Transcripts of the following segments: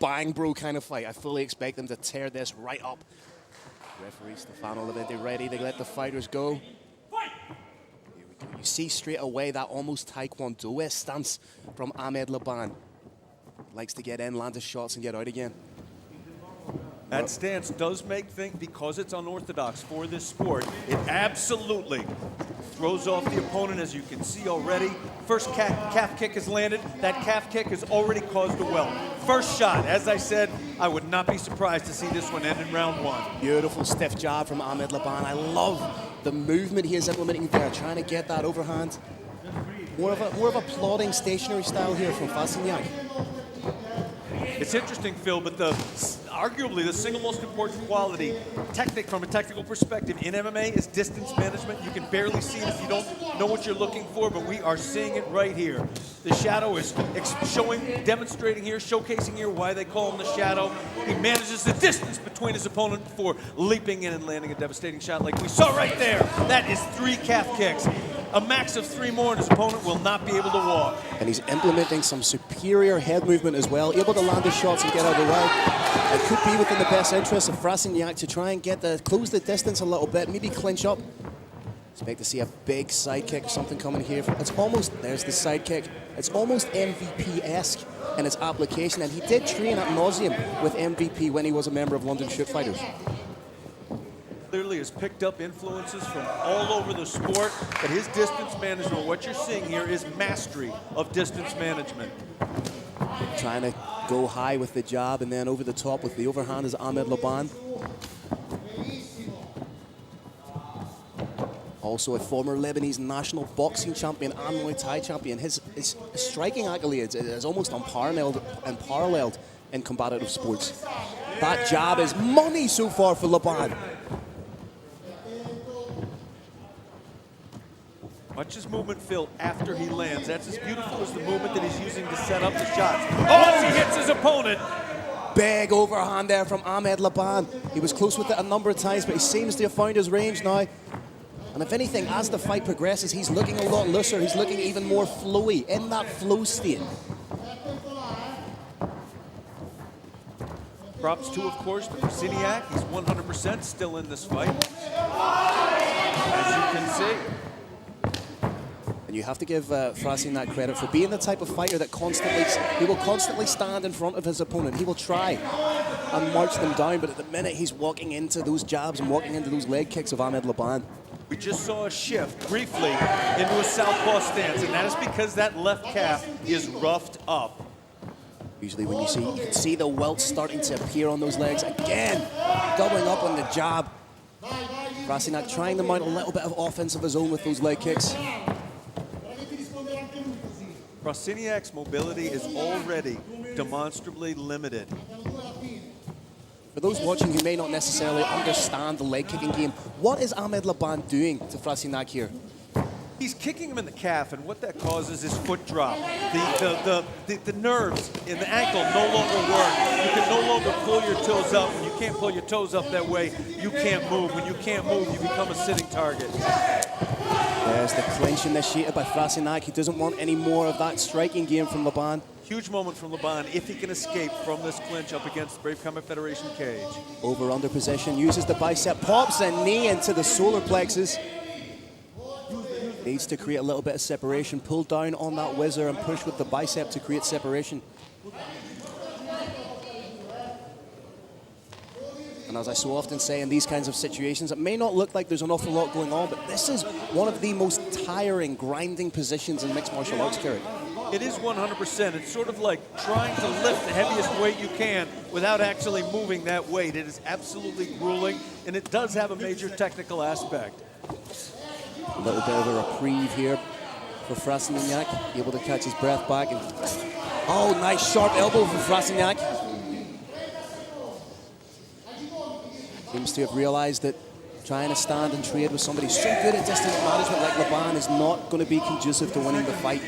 bang, bro kind of fight. I fully expect them to tear this right up. Referee Stefano Levente ready to let the fighters go. Here we go. You see straight away that almost taekwondo stance from Ahmed Labban. Likes to get in, land his shots, and get out again. That stance does make things, because it's unorthodox for this sport, it absolutely throws off the opponent, as you can see already. First calf kick has landed. That calf kick has already caused a welt. First shot, as I said, I would not be surprised to see this one end in round 1. Beautiful stiff jab from Ahmed Labban. I love the movement he is implementing there, trying to get that overhand. More of a plodding, stationary style here from Frasineac. It's interesting, Phil, but arguably the single most important quality, from a technical perspective in MMA, is distance management. You can barely see it if you don't know what you're looking for, but we are seeing it right here. The shadow is demonstrating here, showcasing here why they call him the shadow. He manages the distance between his opponent before leaping in and landing a devastating shot like we saw right there. That is 3 calf kicks. A max of 3 more, and his opponent will not be able to walk. And he's implementing some superior head movement as well, able to land his shots and get out of the way. It could be within the best interest of Frasineac to try and close the distance a little bit, maybe clinch up. Expect to see a big side kick or something coming here. It's almost, there's the side kick. It's almost MVP-esque in its application, and he did train at nauseum with MVP when he was a member of London Shoot Fighters. Clearly has picked up influences from all over the sport, but his distance management, what you're seeing here is mastery of distance management. Trying to go high with the jab and then over the top with the overhand is Ahmed Labban. Also a former Lebanese national boxing champion and Muay Thai champion. His striking accolades is almost unparalleled in combative sports. That jab is money so far for Labban. Watch his movement, Phil, after he lands. That's as beautiful as the movement that he's using to set up the shots. Once he hits his opponent. Big overhand there from Ahmed Labban. He was close with it a number of times, but he seems to have found his range now. And if anything, as the fight progresses, he's looking a lot looser. He's looking even more flowy, in that flow state. Props to, of course, to Frasineac. He's 100% still in this fight, as you can see. And you have to give Frasineac credit for being the type of fighter that he will constantly stand in front of his opponent. He will try and march them down, but at the minute he's walking into those jabs and walking into those leg kicks of Ahmed Labban. We just saw a shift briefly into a southpaw stance, and that is because that left calf is roughed up. Usually when you can see the welts starting to appear on those legs. Again, doubling up on the jab. Frasineac trying to mount a little bit of offense of his own with those leg kicks. Frasineac's mobility is already demonstrably limited. For those watching who may not necessarily understand the leg kicking game, what is Ahmed Labban doing to Frasineac here? He's kicking him in the calf, and what that causes is foot drop. The nerves in the ankle no longer work. You can no longer pull your toes up. When you can't pull your toes up that way, you can't move. When you can't move, you become a sitting target. There's the clinch initiated by Frasineac. He doesn't want any more of that striking game from Labban. Huge moment from Labban if he can escape from this clinch up against the Brave Combat Federation cage. Over under position, uses the bicep, pops a knee into the solar plexus. Needs to create a little bit of separation, pull down on that whizzer and push with the bicep to create separation. And as I so often say in these kinds of situations, it may not look like there's an awful lot going on, but this is one of the most tiring, grinding positions in mixed martial arts, Kerrick. It is 100%. It's sort of like trying to lift the heaviest weight you can without actually moving that weight. It is absolutely grueling, and it does have a major technical aspect. A little bit of a reprieve here for Frasineac, able to catch his breath back. And oh, nice sharp elbow from Frasineac. Seems to have realized that trying to stand and trade with somebody so good at distance management like Labban is not going to be conducive to winning the fight.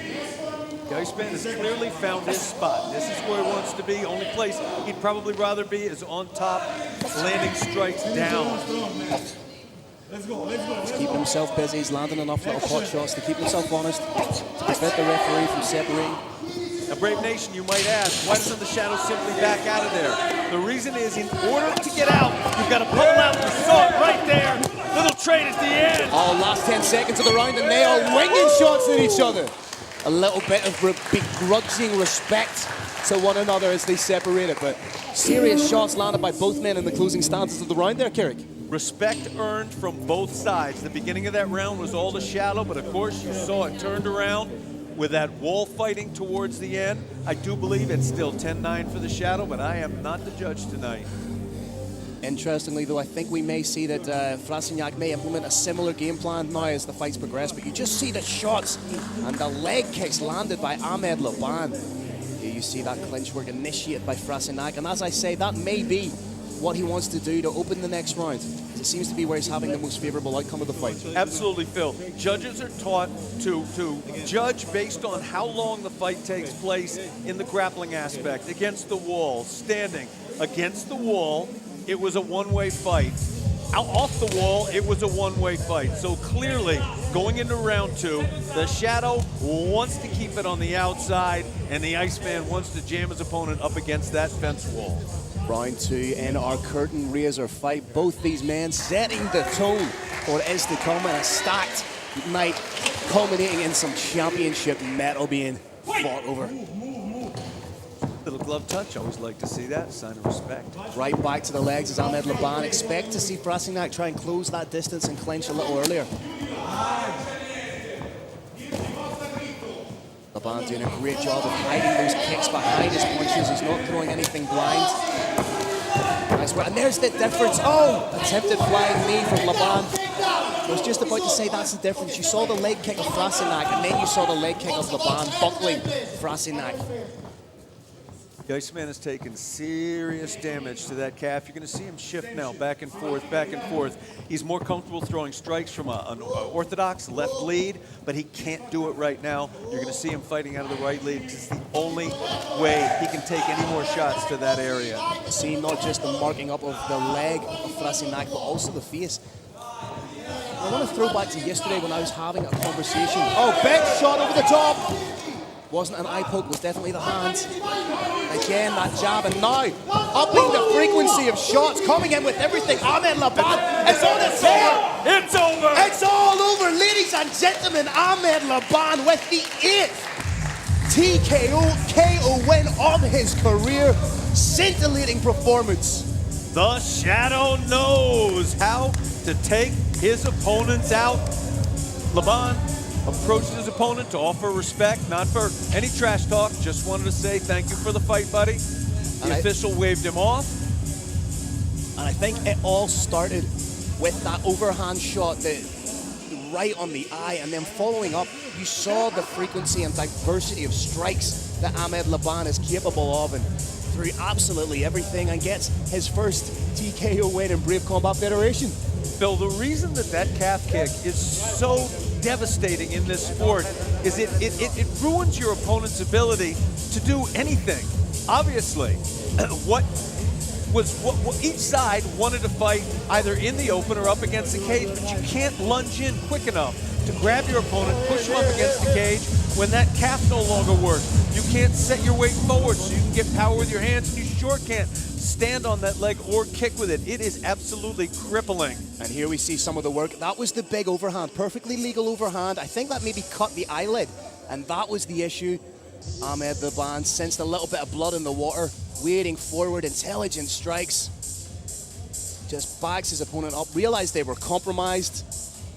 The Iceman has clearly found his spot. This is where he wants to be. Only place he'd probably rather be is on top, landing strikes down. He's keeping himself busy. He's landing enough little pot shots to keep himself honest, to prevent the referee from separating. Now, Brave Nation, you might ask, why doesn't the Shadow simply back out of there? The reason is, in order to get out, you've got to pull out. You saw it right there. Little trade at the end. Oh, last 10 seconds of the round, and they are winging shots at each other. A little bit of begrudging respect to one another as they separate it, but serious shots landed by both men in the closing stances of the round there, Carrick. Respect earned from both sides. The beginning of that round was all the Shadow, but of course you saw it turned around with that wall fighting towards the end. I do believe it's still 10-9 for the Shadow, but I am not the judge tonight. Interestingly, though, I think we may see that Frasineac may implement a similar game plan now as the fights progress, but you just see the shots and the leg kicks landed by Ahmed Labban. Here you see that clinch work initiated by Frasineac, and as I say, that may be what he wants to do to open the next round. It seems to be where he's having the most favorable outcome of the fight. Absolutely, Phil. Judges are taught to judge based on how long the fight takes place in the grappling aspect, against the wall, standing against the wall. It was a one-way fight. Out off the wall, it was a one-way fight. So clearly, going into round two, the Shadow wants to keep it on the outside, and the Iceman wants to jam his opponent up against that fence wall. Round two in our curtain raiser fight. Both these men setting the tone for what is to come in a stacked night, culminating in some championship metal being fought over. Little glove touch, always like to see that, sign of respect. Right back to the legs as Ahmed Labban. Expect to see Frasineac try and close that distance and clinch a little earlier. Labban doing a great job of hiding those kicks behind his punches. He's not throwing anything blind. Nice work. And there's the difference. Oh, attempted flying knee from Labban. I was just about to say that's the difference. You saw the leg kick of Frasineac, and then you saw the leg kick of Labban buckling Frasineac. The Iceman has taken serious damage to that calf. You're going to see him shift now, back and forth, back and forth. He's more comfortable throwing strikes from an orthodox left lead, but he can't do it right now. You're going to see him fighting out of the right lead because it's the only way he can take any more shots to that area. See not just the marking up of the leg of Frasineac, but also the face. I want to throw back to yesterday when I was having a conversation. Oh, big shot over the top. Wasn't an eye poke, was definitely the hand. Again, that jab, and now upping the frequency of shots, coming in with everything. Ahmed Labban, it's on its head. It's over. It's all over, ladies and gentlemen. Ahmed Labban with the 8th TKO KO win of his career. Scintillating performance. The Shadow knows how to take his opponents out. Labban approached his opponent to offer respect, not for any trash talk, just wanted to say thank you for the fight, buddy. The official waved him off. And I think it all started with that overhand shot that right on the eye, and then following up, you saw the frequency and diversity of strikes that Ahmed Labban is capable of, and threw absolutely everything and gets his first TKO win in Brave Combat Federation. Phil, the reason that calf kick is so devastating in this sport is it ruins your opponent's ability to do anything. Obviously, what each side wanted to fight either in the open or up against the cage, but you can't lunge in quick enough to grab your opponent, push him up against the cage when that calf no longer works. You can't set your weight forward so you can get power with your hands, and you sure can't stand on that leg or kick with it. It is absolutely crippling. And here we see some of the work. That was the big overhand, perfectly legal overhand. I think that maybe cut the eyelid, and that was the issue. Ahmed Labban sensed a little bit of blood in the water, wading forward, intelligent strikes. Just backs his opponent up, realized they were compromised.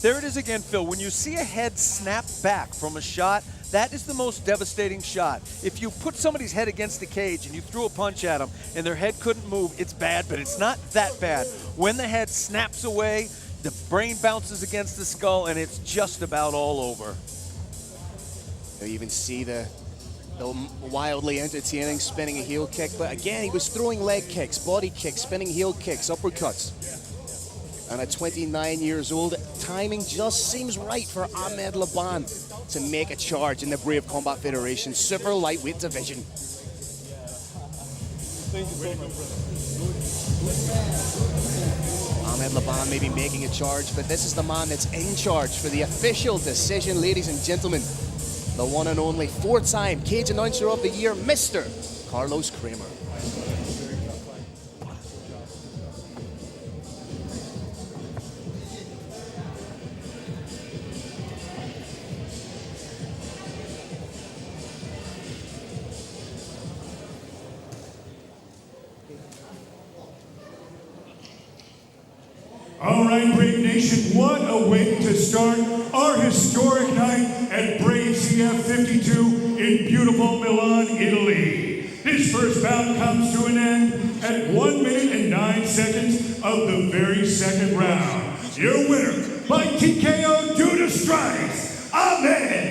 There it is again, Phil. When you see a head snap back from a shot, that is the most devastating shot. If you put somebody's head against the cage and you threw a punch at them and their head couldn't move, it's bad, but it's not that bad. When the head snaps away, the brain bounces against the skull, and it's just about all over. You even see the wildly entertaining spinning a heel kick, but again, he was throwing leg kicks, body kicks, spinning heel kicks, uppercuts. And at 29 years old, timing just seems right for Ahmed Labban to make a charge in the Brave Combat Federation super lightweight division. Ahmed Labban may be making a charge, but this is the man that's in charge for the official decision, ladies and gentlemen. the one and only four-time Cage Announcer of the Year, Mr. Carlos Kramer. All right, Brave Nation, what a way to start our historic night at Brave CF52 in beautiful Milan, Italy. This first bout comes to an end at 1 minute and 9 seconds of the very second round. Your winner by TKO due to strikes, Ahmed.